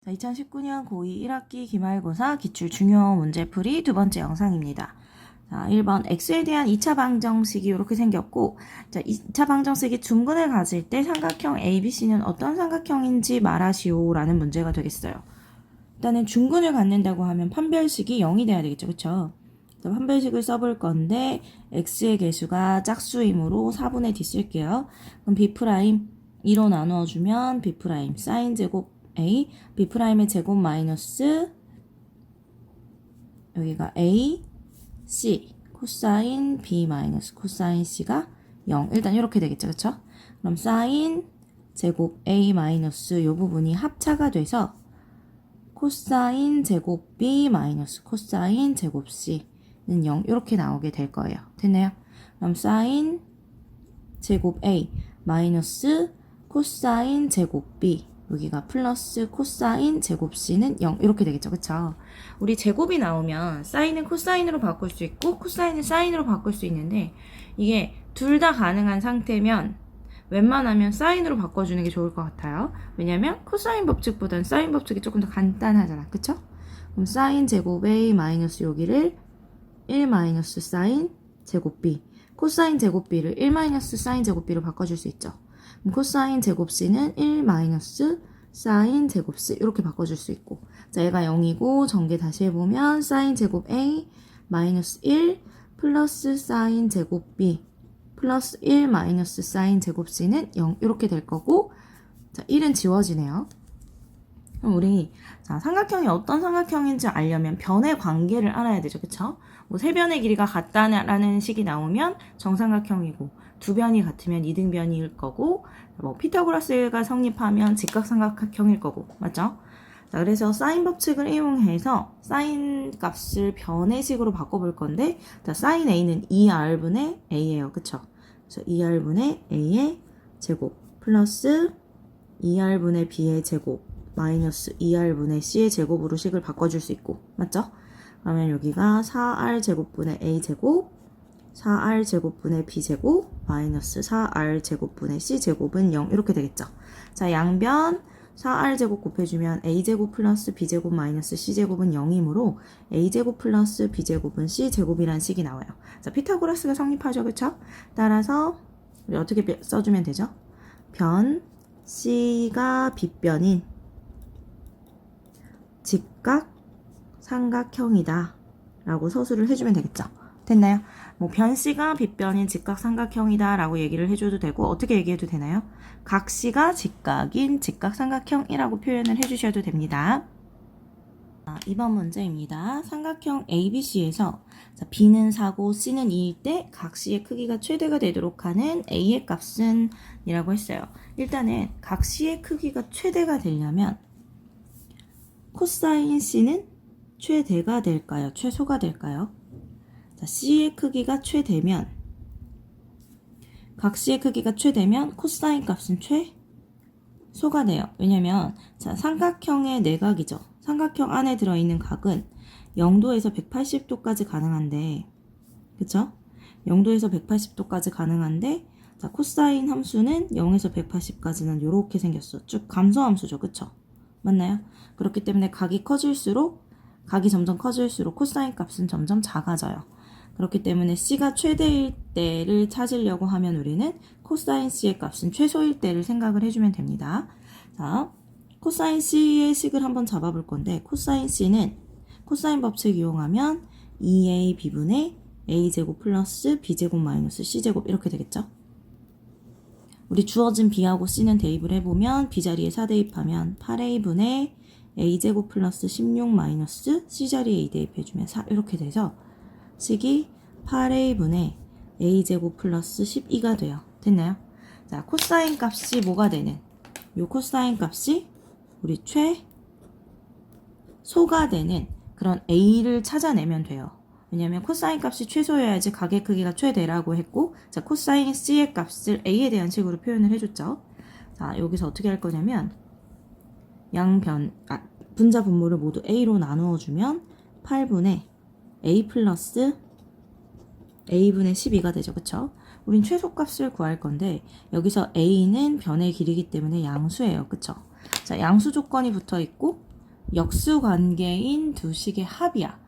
자, 2019년 고2 1학기 기말고사 기출 중요 문제풀이 두 번째 영상입니다. 자, 1번 x에 대한 2차 방정식이 이렇게 생겼고, 자, 2차 방정식이 중근을 가질 때 삼각형 ABC는 어떤 삼각형인지 말하시오 라는 문제가 되겠어요. 일단은 중근을 갖는다고 하면 판별식이 0이 돼야 되겠죠. 그쵸? 판별식을 써볼 건데 x의 개수가 짝수이므로 4분의 d 쓸게요. 그럼 b' 2로 나누어주면 b' 사인 제곱 a, b'의 제곱 마이너스 여기가 a, c, 코사인 b 마이너스 코사인 c가 0. 일단 이렇게 되겠죠. 그쵸? 그럼 사인 제곱 a 마이너스 요 부분이 합차가 돼서 코사인 제곱 b 마이너스 코사인 제곱 c는 0 이렇게 나오게 될 거예요. 됐나요? 그럼 사인 제곱 a 마이너스 코사인 제곱 b 여기가 플러스 코사인 제곱 c는 0 이렇게 되겠죠. 그쵸? 우리 제곱이 나오면 사인은 코사인으로 바꿀 수 있고 코사인은 사인으로 바꿀 수 있는데 이게 둘 다 가능한 상태면 웬만하면 사인으로 바꿔주는 게 좋을 것 같아요. 왜냐면 코사인 법칙보다는 사인 법칙이 조금 더 간단하잖아. 그쵸? 그럼 사인 제곱 a 마이너스 여기를 1 마이너스 사인 제곱 b 코사인 제곱 b를 1 마이너스 사인 제곱 b로 바꿔줄 수 있죠. 그럼 코사인 제곱 c는 1 마이너스 사인 제곱 c 이렇게 바꿔줄 수 있고, 자 얘가 0이고 전개 다시 해보면 사인 제곱 a 마이너스 1 플러스 사인 제곱 b 플러스 1 마이너스 사인 제곱 c는 0 이렇게 될 거고, 자 1은 지워지네요. 그럼 우리 자 삼각형이 어떤 삼각형인지 알려면 변의 관계를 알아야 되죠. 그쵸? 뭐 세 변의 길이가 같다라는 식이 나오면 정삼각형이고 두 변이 같으면 이등변일 거고, 뭐 피타고라스가 성립하면 직각삼각형일 거고, 맞죠? 자, 그래서 사인 법칙을 이용해서 사인 값을 변의 식으로 바꿔볼 건데, 자, 사인 a는 2r분의 a예요. 그쵸? 그래서 2r분의 a의 제곱 플러스 2r분의 b의 제곱 마이너스 2r분의 c의 제곱으로 식을 바꿔줄 수 있고, 맞죠? 그러면 여기가 4r제곱분의 a제곱 4r제곱분의 b제곱 마이너스 4r제곱분의 c제곱은 0 이렇게 되겠죠. 자, 양변 4r제곱 곱해주면 a제곱 플러스 b제곱 마이너스 c제곱은 0이므로 a제곱 플러스 b제곱은 c제곱이라는 식이 나와요. 자, 피타고라스가 성립하죠. 그쵸? 따라서 우리 어떻게 써주면 되죠? 변 c가 빗변인 직각 삼각형이다 라고 서술을 해주면 되겠죠. 됐나요? 뭐 변C가 빗변인 직각삼각형이다 라고 얘기를 해줘도 되고, 어떻게 얘기해도 되나요? 각C가 직각인 직각삼각형이라고 표현을 해주셔도 됩니다. 2번 문제입니다. 삼각형 ABC에서 B는 4고 C는 2일 때 각C의 크기가 최대가 되도록 하는 A의 값은 이라고 했어요. 일단은 각C의 크기가 최대가 되려면 코사인 C는 최대가 될까요? 최소가 될까요? 자, C의 크기가 최대면, 각 C의 크기가 최대면 코사인 값은 최소가 돼요. 왜냐면 자, 삼각형의 내각이죠. 삼각형 안에 들어있는 각은 0도에서 180도까지 가능한데, 그쵸? 0도에서 180도까지 가능한데, 자, 코사인 함수는 0에서 180까지는 이렇게 생겼어. 쭉 감소함수죠. 그쵸? 맞나요? 그렇기 때문에 각이 점점 커질수록 코사인 값은 점점 작아져요. 그렇기 때문에 C가 최대일 때를 찾으려고 하면 우리는 코사인 C의 값은 최소일 때를 생각을 해주면 됩니다. 자, 코사인 C의 식을 한번 잡아볼 건데, 코사인 C는 코사인 법칙 이용하면 2ab분의 a제곱 플러스 b제곱 마이너스 c제곱 이렇게 되겠죠? 우리 주어진 b하고 c는 대입을 해보면 b 자리에 4 대입하면 8a분의 a제곱 플러스 16 마이너스 c자리에 2 대입해주면 4 이렇게 돼서 식이 8a분의 a제곱 플러스 12가 돼요. 됐나요? 자, 코사인 값이 뭐가 되는? 요 코사인 값이 우리 최소가 되는 그런 a를 찾아내면 돼요. 왜냐면 코사인 값이 최소여야지 각의 크기가 최대라고 했고, 자, 코사인 c의 값을 a에 대한 식으로 표현을 해줬죠. 자, 여기서 어떻게 할 거냐면 분자 분모를 모두 a로 나누어주면 8분의 a 플러스 a분의 12가 되죠. 그쵸? 우린 최소값을 구할 건데 여기서 a는 변의 길이기 때문에 양수예요. 그쵸? 자, 양수 조건이 붙어 있고 역수 관계인 두 식의 합이야.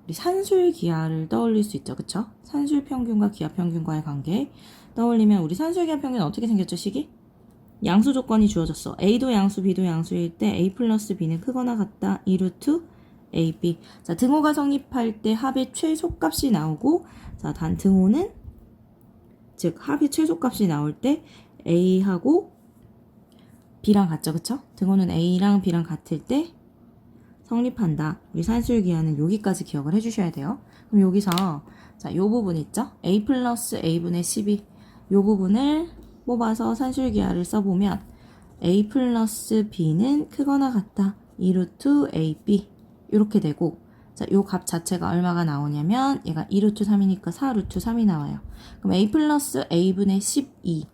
우리 산술 기하를 떠올릴 수 있죠. 그쵸? 산술 평균과 기하 평균과의 관계 떠올리면 우리 산술 기하 평균은 어떻게 생겼죠, 식이? 양수 조건이 주어졌어. A도 양수, B도 양수일 때 A 플러스 B는 크거나 같다. 2루트 AB. 자, 등호가 성립할 때 합의 최소값이 나오고, 자, 단 등호는, 즉, 합의 최소값이 나올 때 A하고 B랑 같죠, 그쵸? 등호는 A랑 B랑 같을 때 성립한다. 우리 산술기하는 여기까지 기억을 해주셔야 돼요. 그럼 여기서, 자, 요 부분 있죠? A 플러스 A분의 12. 요 부분을 뽑아서 산술기하를 써보면 A 플러스 B는 크거나 같다. 2루트 AB 이렇게 되고, 자, 요 값 자체가 얼마가 나오냐면 얘가 2루트 3이니까 4루트 3이 나와요. 그럼 A 플러스 A분의 12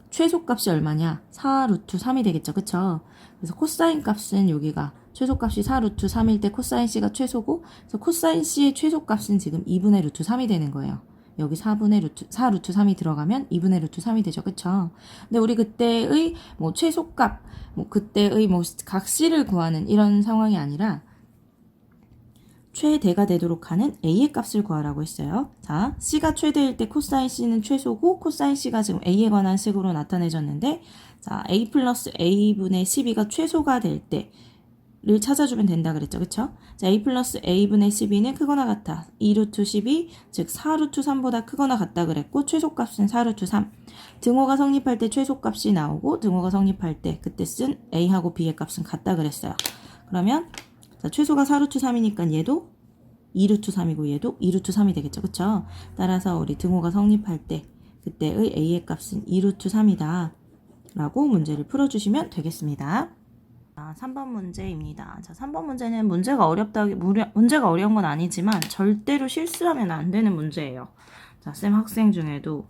최소값이 얼마냐? 4루트 3이 되겠죠, 그쵸? 그래서 코사인 값은 여기가 최소값이 4루트 3일 때 코사인 C가 최소고, 그래서 코사인 C의 최소값은 지금 2분의 루트 3이 되는 거예요. 여기 4루트 3이 들어가면 2분의 루트 3이 되죠. 그쵸? 근데 우리 그때의 뭐 최소값, 뭐 그때의 뭐 각C를 구하는 이런 상황이 아니라 최대가 되도록 하는 A의 값을 구하라고 했어요. 자, C가 최대일 때 코사인 C는 최소고, 코사인 C가 지금 A에 관한 식으로 나타내졌는데, 자, A 플러스 A분의 12가 최소가 될 때, 를 찾아주면 된다 그랬죠. 그쵸? 자, A 플러스 A분의 12는 크거나 같아. 2루트 12, 즉 4루트 3보다 크거나 같다 그랬고, 최소값은 4루트 3. 등호가 성립할 때 최소값이 나오고, 등호가 성립할 때 그때 쓴 A하고 B의 값은 같다 그랬어요. 그러면 자, 최소가 4루트 3이니까 얘도 2루트 3이고 얘도 2루트 3이 되겠죠. 그쵸? 따라서 우리 등호가 성립할 때 그때의 A의 값은 2루트 3이다 라고 문제를 풀어주시면 되겠습니다. 3번 문제입니다. 자, 3번 문제는 문제가 어려운 건 아니지만 절대로 실수하면 안 되는 문제예요. 자, 쌤 학생 중에도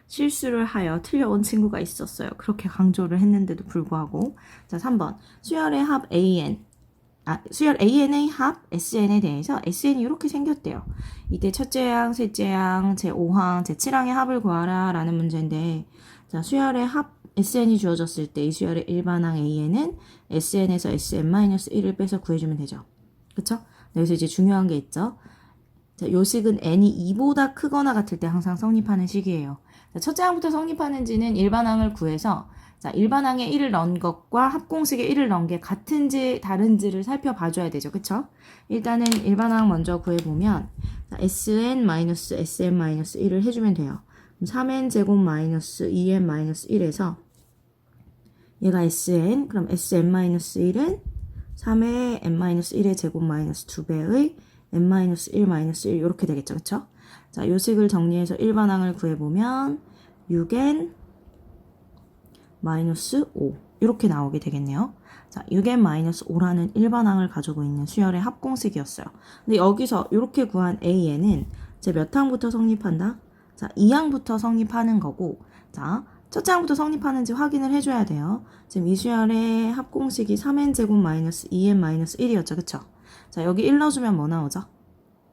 실수를 하여 틀려온 친구가 있었어요. 그렇게 강조를 했는데도 불구하고. 자, 3번. 수열의 합 수열 AN의 합 SN에 대해서 SN이 이렇게 생겼대요. 이때 첫째 항, 셋째 항, 제5항, 제7항의 합을 구하라 라는 문제인데, 자, 수열의 합 SN이 주어졌을 때 이 수열의 일반항 AN은 SN에서 SN-1을 빼서 구해주면 되죠. 그쵸? 여기서 이제 중요한 게 있죠. 자, 요 식은 n이 2보다 크거나 같을 때 항상 성립하는 식이에요. 자, 첫째 항부터 성립하는지는 일반항을 구해서 자, 일반항에 1을 넣은 것과 합공식에 1을 넣은 게 같은지 다른지를 살펴봐줘야 되죠. 그쵸? 일단은 일반항 먼저 구해보면 자, SN-SN-1을 해주면 돼요. 3n 제곱 마이너스 2n 마이너스 1에서 얘가 SN, 그럼 SN-1은 3의 n-1의 제곱 마이너스 2배의 n-1 마이너스 1 이렇게 되겠죠. 그쵸? 자, 요 식을 정리해서 일반항을 구해보면 6n 마이너스 5 이렇게 나오게 되겠네요. 자, 6n 마이너스 5라는 일반항을 가지고 있는 수열의 합공식이었어요. 근데 여기서 이렇게 구한 AN은 제 몇 항부터 성립한다? 자, 2항부터 성립하는 거고, 자, 첫째 항부터 성립하는지 확인을 해줘야 돼요. 지금 이 수열의 합공식이 3n 제곱 마이너스 2n 마이너스 1이었죠. 그쵸? 자, 여기 1 넣어주면 뭐 나오죠?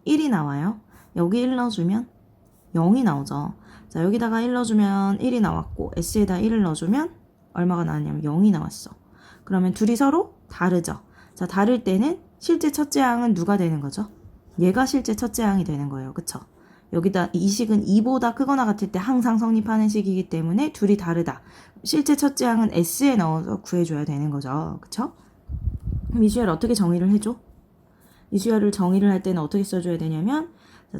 1이 나와요. 여기 1 넣어주면 0이 나오죠. 자, 여기다가 1 넣어주면 1이 나왔고, S에다 1을 넣어주면 얼마가 나왔냐면 0이 나왔어. 그러면 둘이 서로 다르죠. 자, 다를 때는 실제 첫째 항은 누가 되는 거죠? 얘가 실제 첫째 항이 되는 거예요. 그쵸? 여기다 이 식은 2보다 크거나 같을 때 항상 성립하는 식이기 때문에 둘이 다르다. 실제 첫째 항은 S에 넣어서 구해줘야 되는 거죠. 그쵸? 그럼 이 수열 어떻게 정의를 해줘? 이 수열을 정의를 할 때는 어떻게 써줘야 되냐면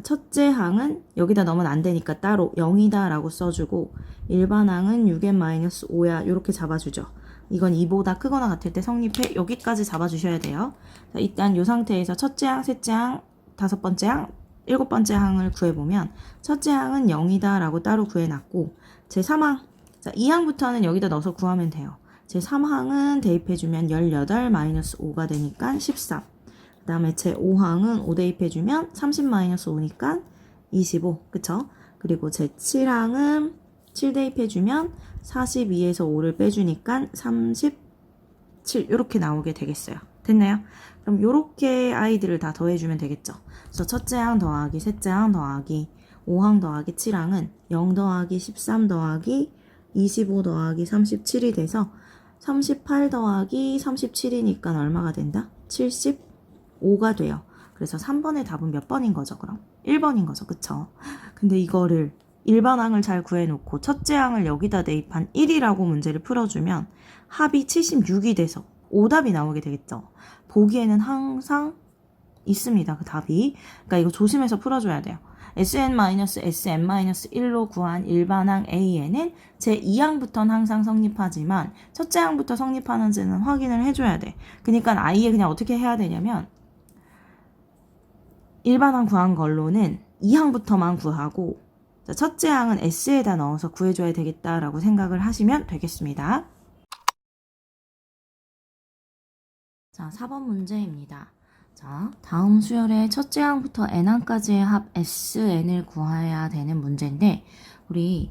첫째 항은 여기다 넣으면 안 되니까 따로 0이다 라고 써주고 일반항은 6n-5야 이렇게 잡아주죠. 이건 2보다 크거나 같을 때 성립해 여기까지 잡아주셔야 돼요. 자, 일단 이 상태에서 첫째 항, 셋째 항, 다섯 번째 항, 일곱 번째 항을 구해보면 첫째 항은 0이다 라고 따로 구해놨고 제3항, 자, 2항부터는 여기다 넣어서 구하면 돼요. 제3항은 대입해주면 18-5가 되니까 13. 그 다음에 제5항은 5 대입해주면 30-5니까 25. 그쵸? 그리고 제7항은 7 대입해주면 42에서 5를 빼주니까 37 이렇게 나오게 되겠어요. 됐나요? 그럼 요렇게 아이들을 다 더해주면 되겠죠. 그래서 첫째 항 더하기 셋째 항 더하기 5항 더하기 7항은 0 더하기 13 더하기 25 더하기 37이 돼서 38 더하기 37이니까 얼마가 된다? 75가 돼요. 그래서 3번의 답은 몇 번인 거죠, 그럼? 1번인 거죠, 그쵸? 근데 이거를 일반항을 잘 구해놓고 첫째 항을 여기다 대입한 1이라고 문제를 풀어주면 합이 76이 돼서 오답이 나오게 되겠죠. 보기에는 항상 있습니다, 그 답이. 그러니까 이거 조심해서 풀어줘야 돼요. Sn-Sm-1로 구한 일반항 A에는 제2항부터는 항상 성립하지만 첫째 항부터 성립하는지는 확인을 해줘야 돼. 그러니까 I에 그냥 어떻게 해야 되냐면 일반항 구한 걸로는 2항부터만 구하고 첫째 항은 S에다 넣어서 구해줘야 되겠다라고 생각을 하시면 되겠습니다. 자, 4번 문제입니다. 자, 다음 수열의 첫째 항부터 n항까지의 합 Sn을 구해야 되는 문제인데 우리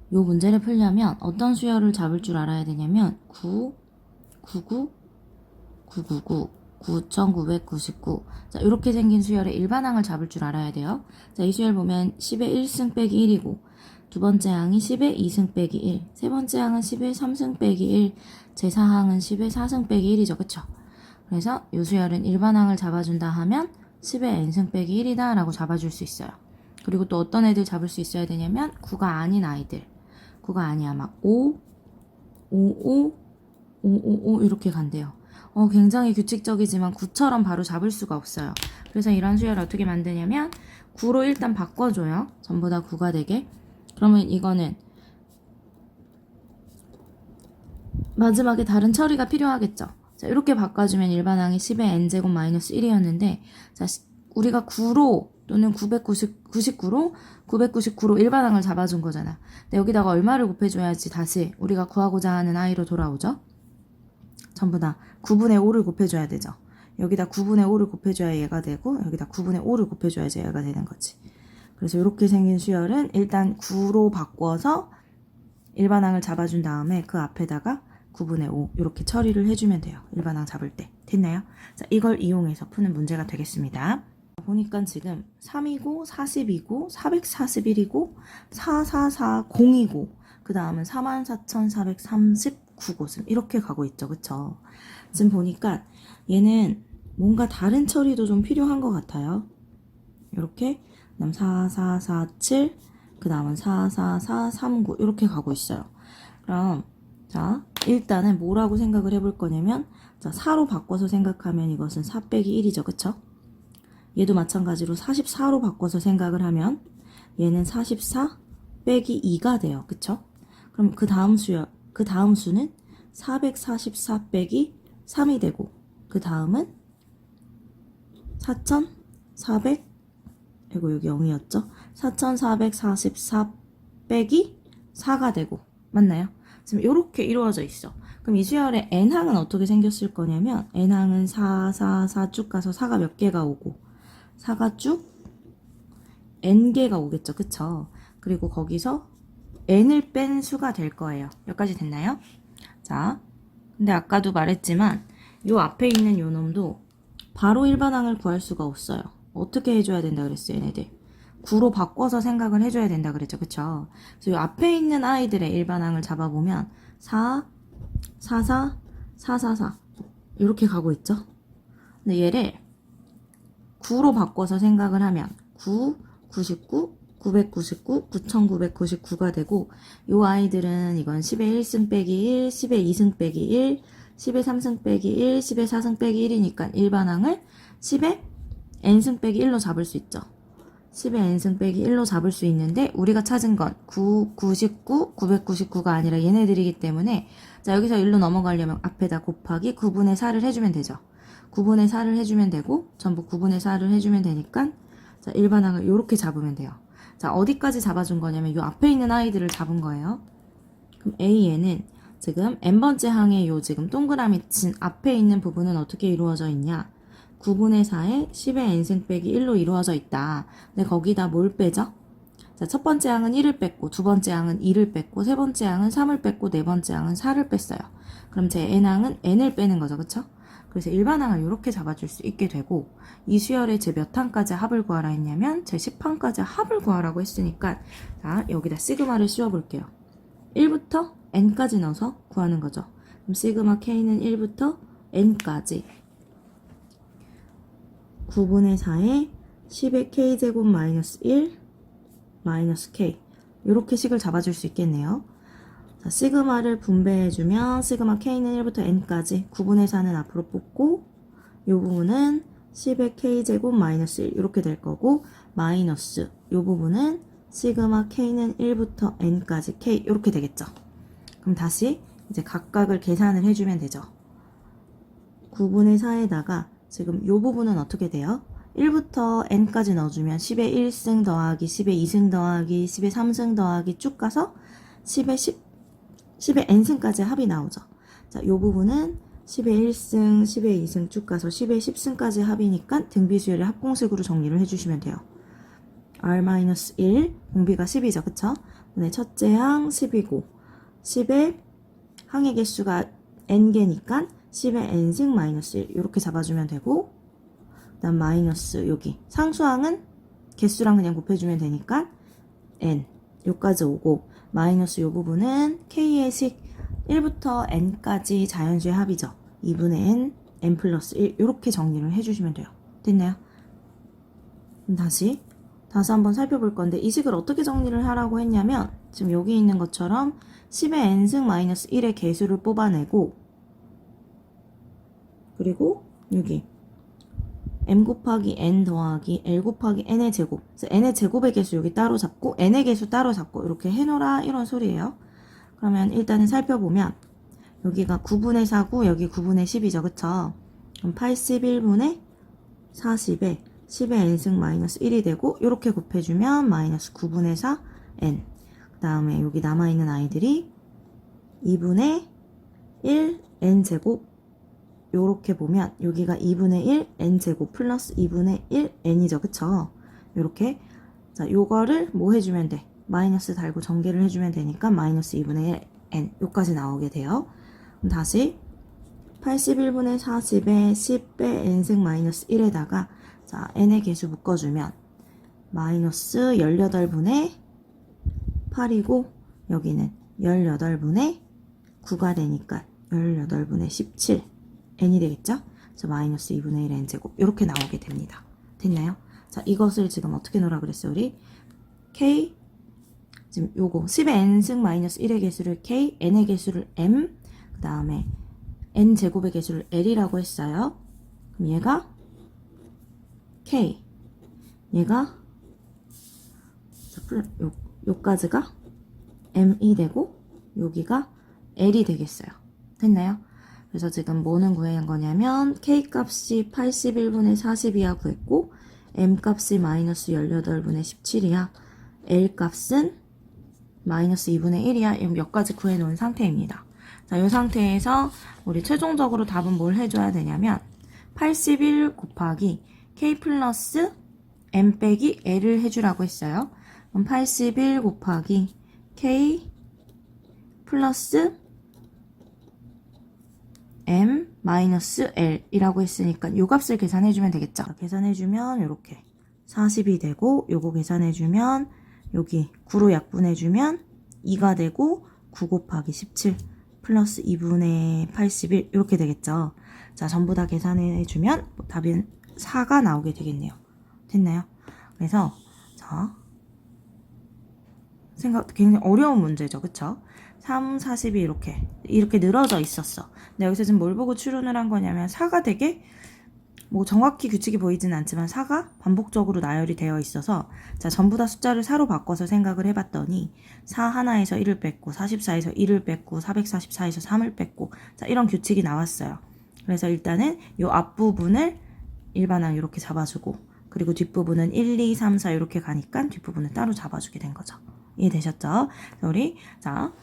이 문제를 풀려면 어떤 수열을 잡을 줄 알아야 되냐면 9, 99, 999, 9999. 자, 이렇게 생긴 수열의 일반항을 잡을 줄 알아야 돼요. 자, 이 수열 보면 10의 1승 빼기 1이고 두 번째 항이 10의 2승 빼기 1, 세 번째 항은 10의 3승 빼기 1, 제4항은 10의 4승 빼기 1이죠. 그쵸? 그래서 이 수열은 일반항을 잡아준다 하면 10의 n승 빼기 1이다 라고 잡아줄 수 있어요. 그리고 또 어떤 애들 잡을 수 있어야 되냐면 9가 아닌 아이들. 9가 아니야. 막 5, 5, 5, 5 이렇게 간대요. 굉장히 규칙적이지만 9처럼 바로 잡을 수가 없어요. 그래서 이런 수열을 어떻게 만드냐면 9로 일단 바꿔줘요. 전부 다 9가 되게. 그러면 이거는 마지막에 다른 처리가 필요하겠죠. 자, 이렇게 바꿔주면 일반항이 10의 n제곱 마이너스 1이었는데 자, 우리가 9로 또는 999로 999로 일반항을 잡아준 거잖아. 근데 여기다가 얼마를 곱해줘야지 다시 우리가 구하고자 하는 i로 돌아오죠. 전부 다 9분의 5를 곱해줘야 되죠. 여기다 9분의 5를 곱해줘야 얘가 되고 여기다 9분의 5를 곱해줘야지 얘가 되는 거지. 그래서 이렇게 생긴 수열은 일단 9로 바꿔서 일반항을 잡아준 다음에 그 앞에다가 9분의 5 이렇게 처리를 해주면 돼요. 일반항 잡을 때. 됐나요? 자, 이걸 이용해서 푸는 문제가 되겠습니다. 보니까 지금 3이고 40이고 441이고 4440이고 그 다음은 44,439곳은 이렇게 가고 있죠. 그쵸? 지금 보니까 얘는 뭔가 다른 처리도 좀 필요한 것 같아요. 이렇게 그 다음 4447 그 다음은 44439 이렇게 가고 있어요. 그럼 자, 일단은 뭐라고 생각을 해볼 거냐면 자, 4로 바꿔서 생각하면 이것은 4 빼기 1이죠. 그쵸? 얘도 마찬가지로 44로 바꿔서 생각을 하면 얘는 44 빼기 2가 돼요. 그쵸? 그럼 그 다음 수는 444 빼기 3이 되고 그 다음은 4400 그리고 여기 0이었죠? 4444 빼기 4가 되고 맞나요? 지금 이렇게 이루어져 있어. 그럼 이 수열의 n항은 어떻게 생겼을 거냐면 n항은 4, 4, 4 쭉 가서 4가 몇 개가 오고 4가 쭉 n개가 오겠죠. 그쵸? 그리고 거기서 n을 뺀 수가 될 거예요. 여기까지 됐나요? 자, 근데 아까도 말했지만 요 앞에 있는 요 놈도 바로 일반항을 구할 수가 없어요. 어떻게 해줘야 된다 그랬어요, 얘네들? 9로 바꿔서 생각을 해줘야 된다 그랬죠. 그쵸? 그래서 이 앞에 있는 아이들의 일반항을 잡아보면 4, 4, 4, 4, 4, 4 이렇게 가고 있죠. 근데 얘를 9로 바꿔서 생각을 하면 9, 99, 999, 9999가 되고 이 아이들은 이건 10의 1승 빼기 1, 10의 2승 빼기 1, 10의 3승 빼기 1, 10의 4승 빼기 1이니까 일반항을 10의 n승 빼기 1로 잡을 수 있죠. 10의 n승 빼기 1로 잡을 수 있는데 우리가 찾은 건 9, 99, 999가 아니라 얘네들이기 때문에 자 여기서 1로 넘어가려면 앞에다 곱하기 9분의 4를 해주면 되죠. 9분의 4를 해주면 되고 전부 9분의 4를 해주면 되니까 자 일반항을 이렇게 잡으면 돼요. 자 어디까지 잡아준 거냐면 이 앞에 있는 아이들을 잡은 거예요. 그럼 A에는 지금 n번째 항의 요 지금 동그라미 친 앞에 있는 부분은 어떻게 이루어져 있냐 9분의 4에 10의 n승 빼기 1로 이루어져 있다. 근데 거기다 뭘 빼죠? 자, 첫 번째 항은 1을 뺐고, 두 번째 항은 2를 뺐고, 세 번째 항은 3을 뺐고, 네 번째 항은 4를 뺐어요. 그럼 제 n항은 n을 빼는 거죠. 그쵸? 그래서 일반항을 이렇게 잡아줄 수 있게 되고, 이 수열에 제 몇 항까지 합을 구하라 했냐면, 제 10항까지 합을 구하라고 했으니까, 자, 여기다 시그마를 씌워볼게요. 1부터 n까지 넣어서 구하는 거죠. 그럼 시그마 K는 1부터 N까지 9분의 4에 10의 K제곱 마이너스 1 마이너스 K 이렇게 식을 잡아줄 수 있겠네요. 자, 시그마를 분배해주면 시그마 K는 1부터 N까지 9분의 4는 앞으로 뽑고 이 부분은 10의 K제곱 마이너스 1 이렇게 될 거고 마이너스 이 부분은 시그마 K는 1부터 N까지 K 이렇게 되겠죠. 그럼 다시 이제 각각을 계산을 해주면 되죠. 9분의 4에다가 지금 이 부분은 어떻게 돼요? 1부터 N까지 넣어주면 10의 1승 더하기 10의 2승 더하기 10의 3승 더하기 쭉 가서 10의 N승까지 합이 나오죠. 자, 이 부분은 10의 1승, 10의 2승 쭉 가서 10의 10승까지 합이니까 등비수열의 합공식으로 정리를 해주시면 돼요. R-1, 공비가 10이죠. 그쵸? 오늘 첫째 항 10이고 10의 항의 개수가 N개니까 10의 N승 마이너스 1 이렇게 잡아주면 되고 그 다음 마이너스 여기 상수항은 개수랑 그냥 곱해주면 되니까 N 요까지 오고 마이너스 요 부분은 K의 식 1부터 N까지 자연수의 합이죠. 2분의 N, N 플러스 1 이렇게 정리를 해주시면 돼요. 됐나요? 그럼 다시 한번 살펴볼 건데 이 식을 어떻게 정리를 하라고 했냐면 지금 여기 있는 것처럼 10의 N승 마이너스 1의 개수를 뽑아내고 그리고 여기 M 곱하기 N 더하기 L 곱하기 N의 제곱 그래서 N의 제곱의 개수 여기 따로 잡고 N의 개수 따로 잡고 이렇게 해놓으라 이런 소리예요. 그러면 일단은 살펴보면 여기가 9분의 4고 여기 9분의 10이죠. 그쵸? 그럼 81분의 40에 10의 N승 마이너스 1이 되고 이렇게 곱해주면 마이너스 9분의 4 N 그 다음에 여기 남아있는 아이들이 2분의 1 N제곱 요렇게 보면 여기가 2분의 1 N제곱 플러스 2분의 1 N이죠. 그쵸? 요렇게 자 요거를 뭐 해주면 돼? 마이너스 달고 전개를 해주면 되니까 마이너스 2분의 1 N 요까지 나오게 돼요. 그럼 다시 81분의 40에 10배 N승 마이너스 1에다가 자 N의 개수 묶어주면 마이너스 18분의 8이고 여기는 18분의 9가 되니까 18분의 17 N이 되겠죠? 그래서 마이너스 2분의 1 N제곱 이렇게 나오게 됩니다. 됐나요? 자 이것을 지금 어떻게 놓으라 그랬어요? 우리 K 지금 요거 10의 N승 마이너스 1의 개수를 K, N의 개수를 M 그 다음에 N제곱의 개수를 L이라고 했어요. 그럼 얘가 K 얘가 요까지가 M이 되고 여기가 L이 되겠어요. 됐나요? 그래서 지금 뭐는 구해낸 거냐면 K 값이 81분의 40이야 구했고 M 값이 마이너스 18분의 17이야 L 값은 마이너스 2분의 1이야 몇 가지 구해놓은 상태입니다. 자, 이 상태에서 우리 최종적으로 답은 뭘 해줘야 되냐면 81 곱하기 K 플러스 M 빼기 L을 해주라고 했어요. 그럼 81 곱하기 K 플러스 M 마이너스 L 이라고 했으니까 요 값을 계산해주면 되겠죠. 계산해주면 이렇게 40이 되고 요거 계산해주면 여기 9로 약분해주면 2가 되고 9 곱하기 17 플러스 2분의 81 이렇게 되겠죠. 자 전부 다 계산해주면 답은 4가 나오게 되겠네요. 됐나요? 그래서 자 굉장히 어려운 문제죠. 그쵸? 3, 40이 이렇게 늘어져 있었어. 근데 여기서 지금 뭘 보고 추론을 한 거냐면 4가 되게 뭐 정확히 규칙이 보이진 않지만 4가 반복적으로 나열이 되어 있어서 자 전부 다 숫자를 4로 바꿔서 생각을 해봤더니 4 하나에서 1을 뺐고 44에서 1을 뺐고 444에서 3을 뺐고 자 이런 규칙이 나왔어요. 그래서 일단은 이 앞부분을 일반항 이렇게 잡아주고 그리고 뒷부분은 1, 2, 3, 4 이렇게 가니까 뒷부분을 따로 잡아주게 된 거죠. 이해되셨죠? 우리 자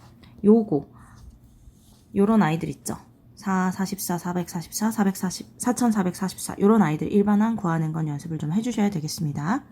요런 아이들 있죠. 4, 44, 444, 440, 4444 요런 아이들 일반항 구하는 건 연습을 좀 해주셔야 되겠습니다.